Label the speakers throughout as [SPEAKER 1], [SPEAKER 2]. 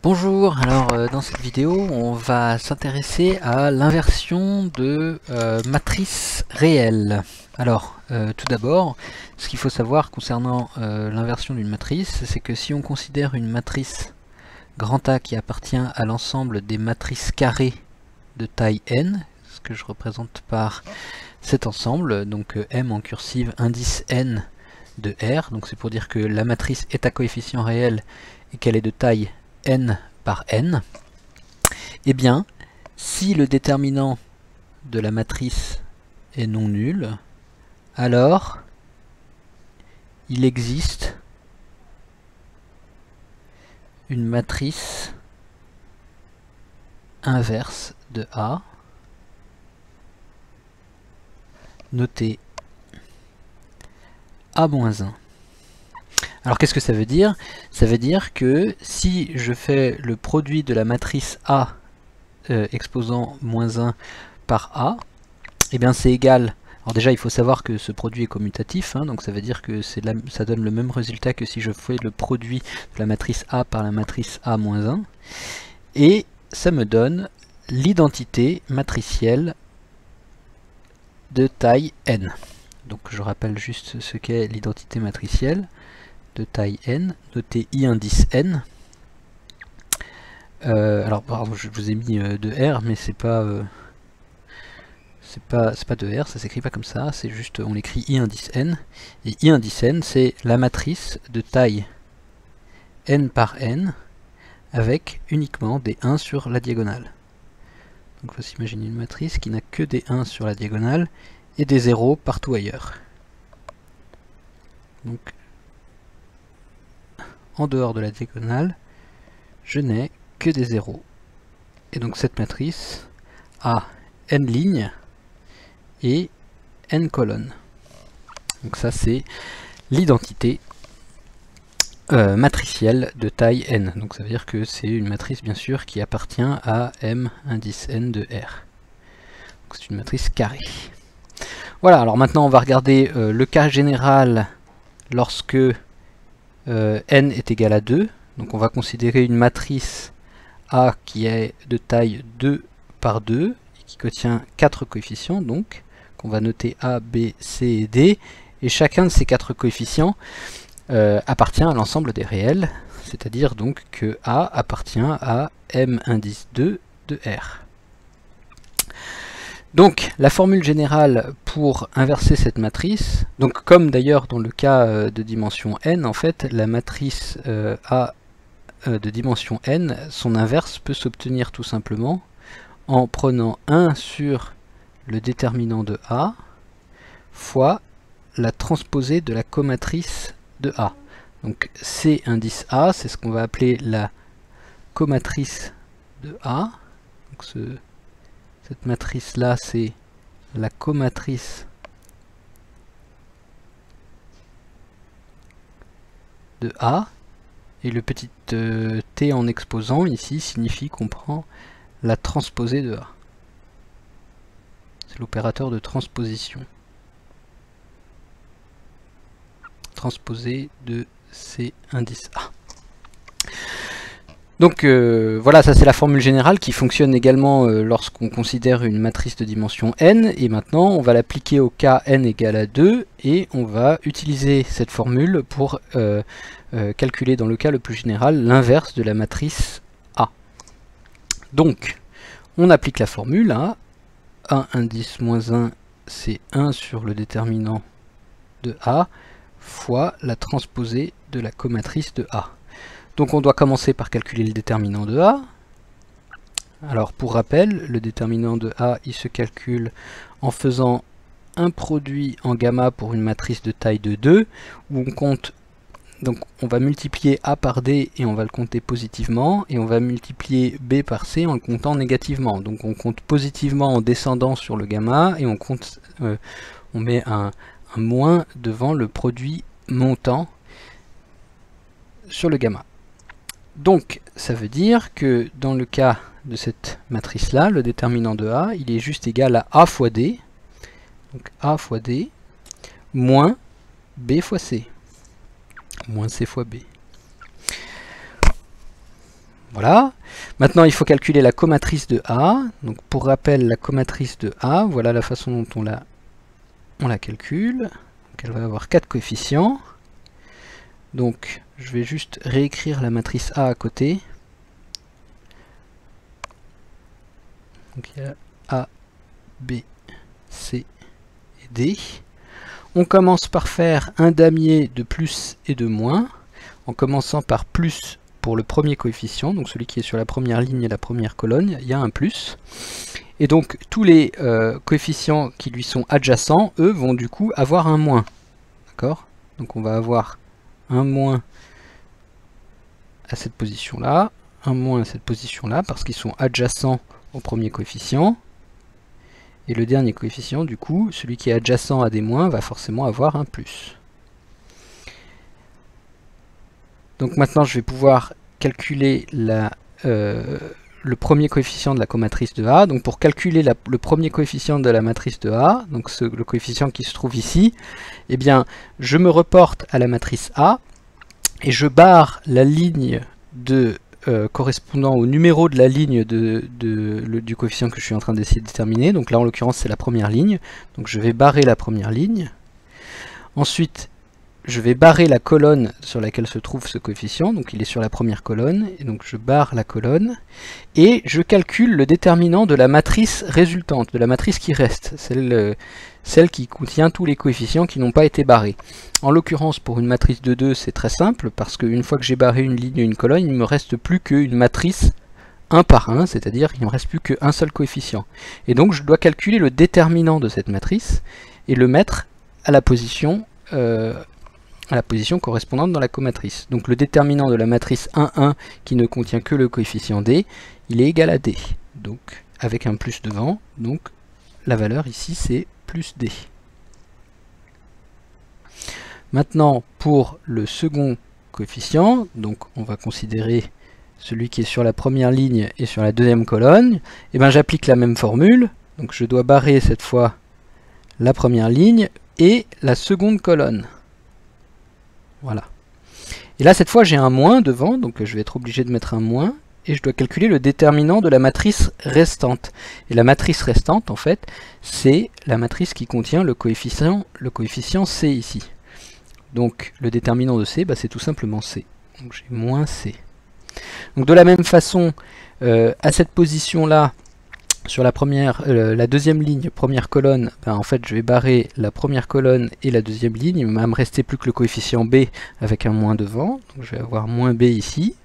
[SPEAKER 1] Bonjour, alors dans cette vidéo on va s'intéresser à l'inversion de matrices réelles. Alors tout d'abord, ce qu'il faut savoir concernant l'inversion d'une matrice, c'est que si on considère une matrice grand A qui appartient à l'ensemble des matrices carrées de taille n, ce que je représente par cet ensemble, donc M en cursive indice n de R, donc c'est pour dire que la matrice est à coefficient réel et qu'elle est de taille n par n, et bien, si le déterminant de la matrice est non nul, alors il existe une matrice inverse de A, notée A-1. Alors qu'est-ce que ça veut dire? Ça veut dire que si je fais le produit de la matrice A exposant -1 par A, et bien c'est égal. Alors déjà il faut savoir que ce produit est commutatif, hein, donc ça veut dire que ça donne le même résultat que si je fais le produit de la matrice A par la matrice A-1, et ça me donne l'identité matricielle de taille n. Donc je rappelle juste ce qu'est l'identité matricielle de taille n, notée I indice n. Alors pardon, je vous ai mis de R, mais c'est pas de R, ça s'écrit pas comme ça, c'est juste on l'écrit I indice n, et I indice n c'est la matrice de taille n par n avec uniquement des 1 sur la diagonale. Donc il faut s'imaginer une matrice qui n'a que des 1 sur la diagonale et des 0 partout ailleurs. Donc en dehors de la diagonale, je n'ai que des 0. Et donc cette matrice a n lignes et n colonnes. Donc ça c'est l'identité matricielle de taille n. Donc ça veut dire que c'est une matrice bien sûr qui appartient à m indice n de R. Donc c'est une matrice carrée. Voilà, alors maintenant on va regarder le cas général lorsque n est égal à 2. Donc on va considérer une matrice A qui est de taille 2 par 2 et qui contient 4 coefficients, donc qu'on va noter A, B, C et D, et chacun de ces 4 coefficients appartient à l'ensemble des réels, c'est-à-dire donc que A appartient à M indice 2 de R. Donc la formule générale pour inverser cette matrice, donc comme d'ailleurs dans le cas de dimension n, en fait la matrice A de dimension n, son inverse peut s'obtenir tout simplement en prenant 1 sur le déterminant de A fois la transposée de la comatrice de A. Donc C indice A, c'est ce qu'on va appeler la comatrice de A. Donc cette matrice là, c'est la comatrice de A. Et le petit t en exposant ici signifie qu'on prend la transposée de A. C'est l'opérateur de transposition. Transposée de C indice A. Donc voilà, ça c'est la formule générale qui fonctionne également lorsqu'on considère une matrice de dimension n. Et maintenant on va l'appliquer au cas n égale à 2 et on va utiliser cette formule pour calculer dans le cas le plus général l'inverse de la matrice A. Donc on applique la formule à A indice moins 1 c'est 1 sur le déterminant de A fois la transposée de la comatrice de A. Donc on doit commencer par calculer le déterminant de A. Alors pour rappel, le déterminant de A il se calcule en faisant un produit en gamma pour une matrice de taille de 2 où on compte, donc on va multiplier A par D et on va le compter positivement, et on va multiplier B par C en le comptant négativement. Donc on compte positivement en descendant sur le gamma et on compte, on met un moins devant le produit montant sur le gamma. Donc ça veut dire que dans le cas de cette matrice là, le déterminant de A il est juste égal à A fois D, donc A fois D, moins B fois C, moins C fois B. Voilà. Maintenant, il faut calculer la comatrice de A. Donc, pour rappel, la comatrice de A, voilà la façon dont on la calcule. Donc, elle va avoir 4 coefficients. Donc, je vais juste réécrire la matrice A à côté. Donc, il y a A, B, C et D. On commence par faire un damier de plus et de moins, en commençant par plus pour le premier coefficient, donc celui qui est sur la première ligne et la première colonne, il y a un plus. Et donc tous les coefficients qui lui sont adjacents, eux, vont du coup avoir un moins. D'accord? Donc on va avoir un moins à cette position-là, un moins à cette position-là, parce qu'ils sont adjacents au premier coefficient. Et le dernier coefficient, du coup, celui qui est adjacent à des moins, va forcément avoir un plus. Donc maintenant, je vais pouvoir calculer le premier coefficient de la comatrice de A. Donc pour calculer le premier coefficient de la matrice de A, donc le coefficient qui se trouve ici, eh bien, je me reporte à la matrice A et je barre la ligne correspondant au numéro de la ligne du coefficient que je suis en train d'essayer de déterminer. Donc là, en l'occurrence, c'est la première ligne. Donc je vais barrer la première ligne. Ensuite, je vais barrer la colonne sur laquelle se trouve ce coefficient. Donc il est sur la première colonne. Et donc je barre la colonne. Et je calcule le déterminant de la matrice résultante, de la matrice qui reste. Celle qui contient tous les coefficients qui n'ont pas été barrés. En l'occurrence, pour une matrice de 2, c'est très simple, parce qu'une fois que j'ai barré une ligne et une colonne, il ne me reste plus qu'une matrice 1 par 1, c'est-à-dire qu'il ne me reste plus qu'un seul coefficient. Et donc je dois calculer le déterminant de cette matrice et le mettre à la position correspondante dans la comatrice. Donc le déterminant de la matrice 1, 1, qui ne contient que le coefficient D, il est égal à D, donc avec un plus devant, donc la valeur ici c'est plus D. Maintenant, pour le second coefficient, donc on va considérer celui qui est sur la première ligne et sur la deuxième colonne, et bien j'applique la même formule, donc je dois barrer cette fois la première ligne et la seconde colonne. Voilà. Et là, cette fois, j'ai un moins devant, donc je vais être obligé de mettre un moins, et je dois calculer le déterminant de la matrice restante. Et la matrice restante, en fait, c'est la matrice qui contient le coefficient C ici. Donc le déterminant de C, bah, c'est tout simplement C. Donc j'ai moins C. Donc de la même façon, à cette position-là, sur la deuxième ligne, première colonne, ben, en fait je vais barrer la première colonne et la deuxième ligne. Il va me rester plus que le coefficient B avec un moins devant. Donc je vais avoir moins B ici.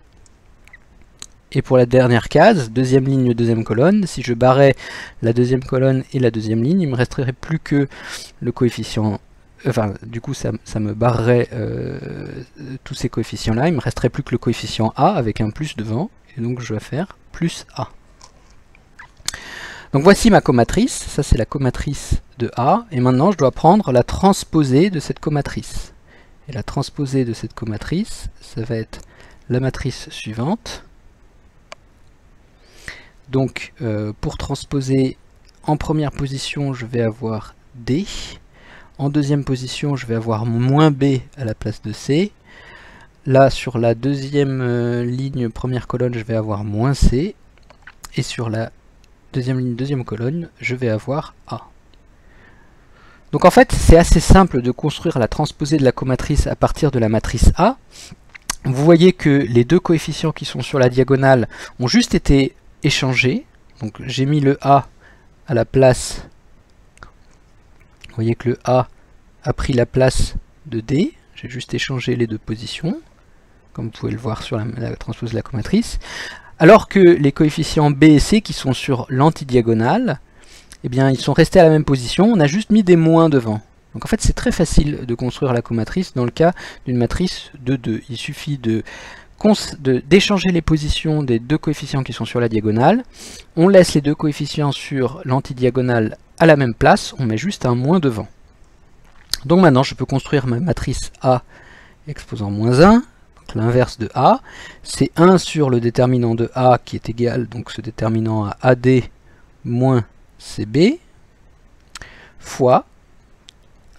[SPEAKER 1] Et pour la dernière case, deuxième ligne, deuxième colonne, si je barrais la deuxième colonne et la deuxième ligne, il ne me resterait plus que le coefficient. Enfin, du coup, ça me barrerait tous ces coefficients-là. Il ne me resterait plus que le coefficient A avec un plus devant. Et donc, je vais faire plus A. Donc, voici ma comatrice. Ça, c'est la comatrice de A. Et maintenant, je dois prendre la transposée de cette comatrice. Et la transposée de cette comatrice, ça va être la matrice suivante. Donc, pour transposer, en première position, je vais avoir D. En deuxième position, je vais avoir moins B à la place de C. Là, sur la deuxième ligne, première colonne, je vais avoir moins C. Et sur la deuxième ligne, deuxième colonne, je vais avoir A. Donc en fait, c'est assez simple de construire la transposée de la comatrice à partir de la matrice A. Vous voyez que les deux coefficients qui sont sur la diagonale ont juste été échangés. Donc j'ai mis le A à la place. Vous voyez que le A a pris la place de D. J'ai juste échangé les deux positions, comme vous pouvez le voir sur la transposée de la comatrice. Alors que les coefficients B et C qui sont sur l'antidiagonale, eh bien, ils sont restés à la même position. On a juste mis des moins devant. Donc en fait, c'est très facile de construire la comatrice dans le cas d'une matrice de 2. Il suffit d'échanger les positions des deux coefficients qui sont sur la diagonale. On laisse les deux coefficients sur l'antidiagonale à la même place, on met juste un moins devant. Donc maintenant je peux construire ma matrice A exposant moins 1, donc l'inverse de A, c'est 1 sur le déterminant de A qui est égal, donc ce déterminant à AD moins CB, fois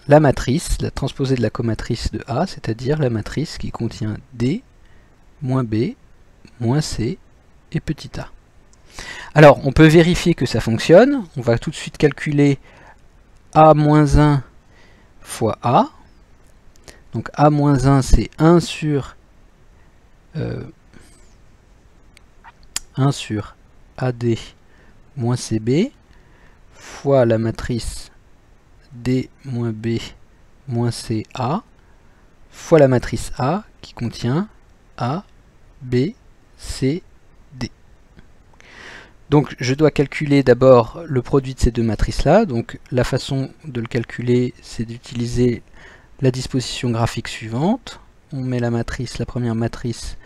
[SPEAKER 1] la matrice, la transposée de la comatrice de A, c'est-à-dire la matrice qui contient D, moins B, moins C, et petit a. Alors, on peut vérifier que ça fonctionne. On va tout de suite calculer a-1 fois a. Donc a-1 c'est 1 sur 1 sur AD moins CB fois la matrice D moins B moins CA fois la matrice A qui contient A, B, C, D. Donc je dois calculer d'abord le produit de ces deux matrices-là. Donc la façon de le calculer, c'est d'utiliser la disposition graphique suivante. On met la première matrice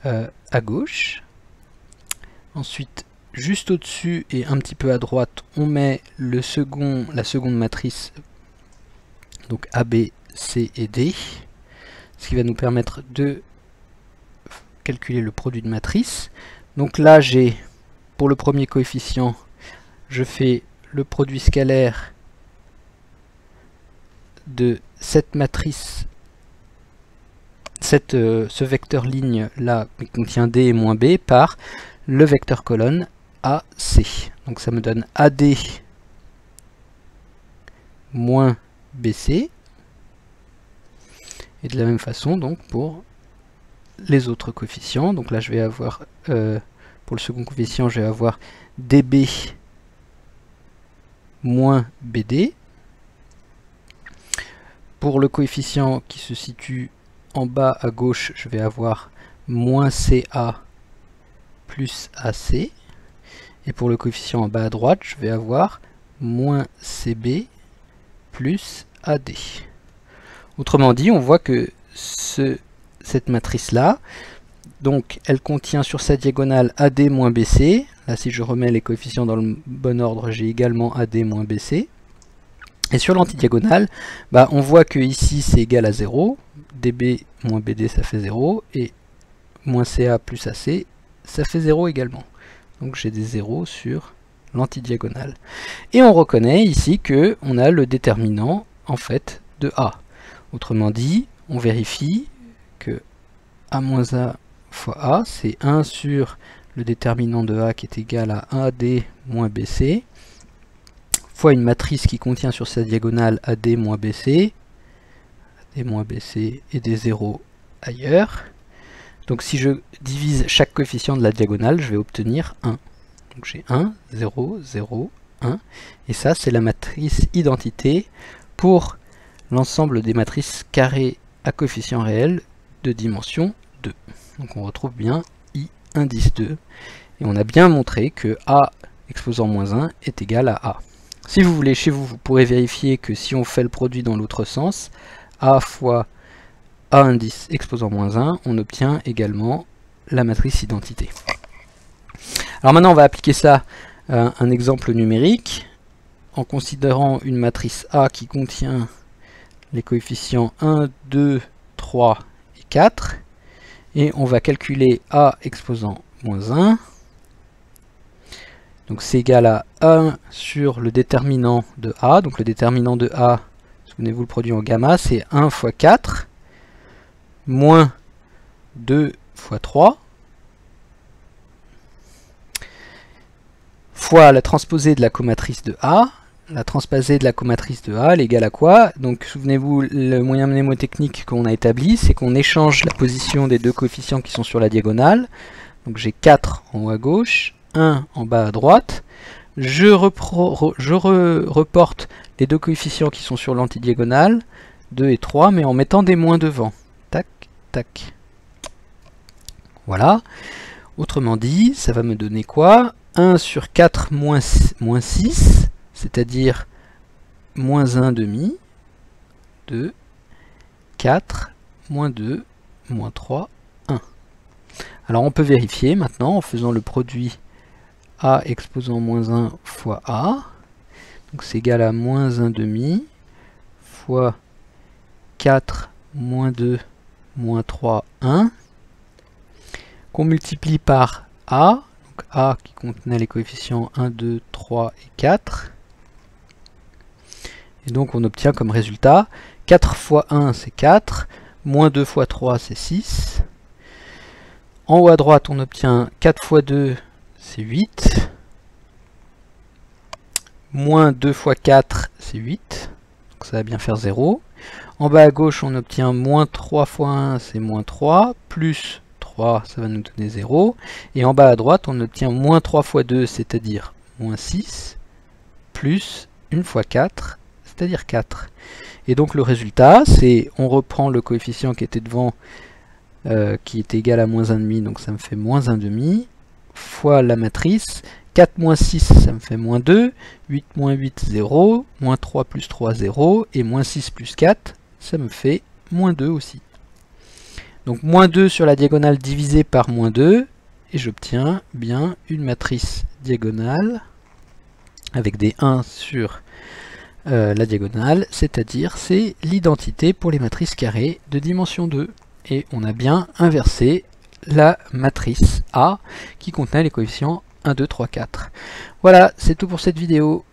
[SPEAKER 1] à gauche. Ensuite, juste au-dessus et un petit peu à droite, on met la seconde matrice, donc A, B, C et D, ce qui va nous permettre de calculer le produit de matrice. Donc là, j'ai, pour le premier coefficient, je fais le produit scalaire de cette matrice, ce vecteur ligne là qui contient D et moins B par le vecteur colonne AC. Donc ça me donne AD moins BC. Et de la même façon donc pour les autres coefficients. Donc là je vais avoir, pour le second coefficient, je vais avoir DB moins BD. Pour le coefficient qui se situe en bas à gauche, je vais avoir moins CA plus AC. Et pour le coefficient en bas à droite, je vais avoir moins CB plus AD. Autrement dit, on voit que cette matrice-là, donc elle contient sur sa diagonale AD moins BC. Là, si je remets les coefficients dans le bon ordre, j'ai également AD moins BC. Et sur l'antidiagonale, on voit que ici c'est égal à 0. DB moins BD ça fait 0. Et moins CA plus AC ça fait 0 également. Donc j'ai des 0 sur l'antidiagonale. Et on reconnaît ici que on a le déterminant en fait de A. Autrement dit, on vérifie que A moins A fois A, c'est 1 sur le déterminant de A qui est égal à AD moins BC, fois une matrice qui contient sur sa diagonale AD moins BC et des 0 ailleurs. Donc si je divise chaque coefficient de la diagonale, je vais obtenir 1. Donc j'ai 1, 0, 0, 1. Et ça, c'est la matrice identité pour l'ensemble des matrices carrées à coefficient réel de dimension 2. Donc on retrouve bien I indice 2. Et on a bien montré que A exposant moins 1 est égal à A. Si vous voulez, chez vous, vous pourrez vérifier que si on fait le produit dans l'autre sens, A fois A indice exposant moins 1, on obtient également la matrice identité. Alors maintenant, on va appliquer ça à un exemple numérique en considérant une matrice A qui contient les coefficients 1, 2, 3 et 4. Et on va calculer A exposant moins 1. Donc c'est égal à 1 sur le déterminant de A. Donc le déterminant de A, souvenez-vous le produit en gamma, c'est 1 fois 4, moins 2 fois 3, fois la transposée de la comatrice de A. La transposée de la comatrice de A, elle est égale à quoi? Donc souvenez-vous, le moyen mnémotechnique qu'on a établi, c'est qu'on échange la position des deux coefficients qui sont sur la diagonale. Donc j'ai 4 en haut à gauche, 1 en bas à droite. Je reporte les deux coefficients qui sont sur l'antidiagonale, 2 et 3, mais en mettant des moins devant. Tac, tac. Voilà. Autrement dit, ça va me donner quoi? 1 sur 4 moins 6, c'est-à-dire moins 1 demi, 2, 4, moins 2, moins 3, 1. Alors on peut vérifier maintenant en faisant le produit A exposant moins 1 fois A. Donc c'est égal à moins 1 demi fois 4 moins 2 moins 3, 1. Qu'on multiplie par A. Donc A qui contenait les coefficients 1, 2, 3 et 4. Et donc on obtient comme résultat 4 fois 1 c'est 4, moins 2 fois 3 c'est 6. En haut à droite, on obtient 4 fois 2, c'est 8. Moins 2 fois 4, c'est 8. Donc ça va bien faire 0. En bas à gauche, on obtient moins 3 fois 1, c'est moins 3. Plus 3, ça va nous donner 0. Et en bas à droite, on obtient moins 3 fois 2, c'est-à-dire moins 6. Plus 1 fois 4, c'est-à-dire 4. Et donc le résultat, c'est, on reprend le coefficient qui était devant, qui était égal à moins 1,5, donc ça me fait moins 1,5, fois la matrice. 4 moins 6, ça me fait moins 2, 8 moins 8, 0, moins 3 plus 3, 0, et moins 6 plus 4, ça me fait moins 2 aussi. Donc moins 2 sur la diagonale divisé par moins 2, et j'obtiens bien une matrice diagonale, avec des 1 sur la diagonale, c'est-à-dire c'est l'identité pour les matrices carrées de dimension 2. Et on a bien inversé la matrice A qui contenait les coefficients 1, 2, 3, 4. Voilà, c'est tout pour cette vidéo.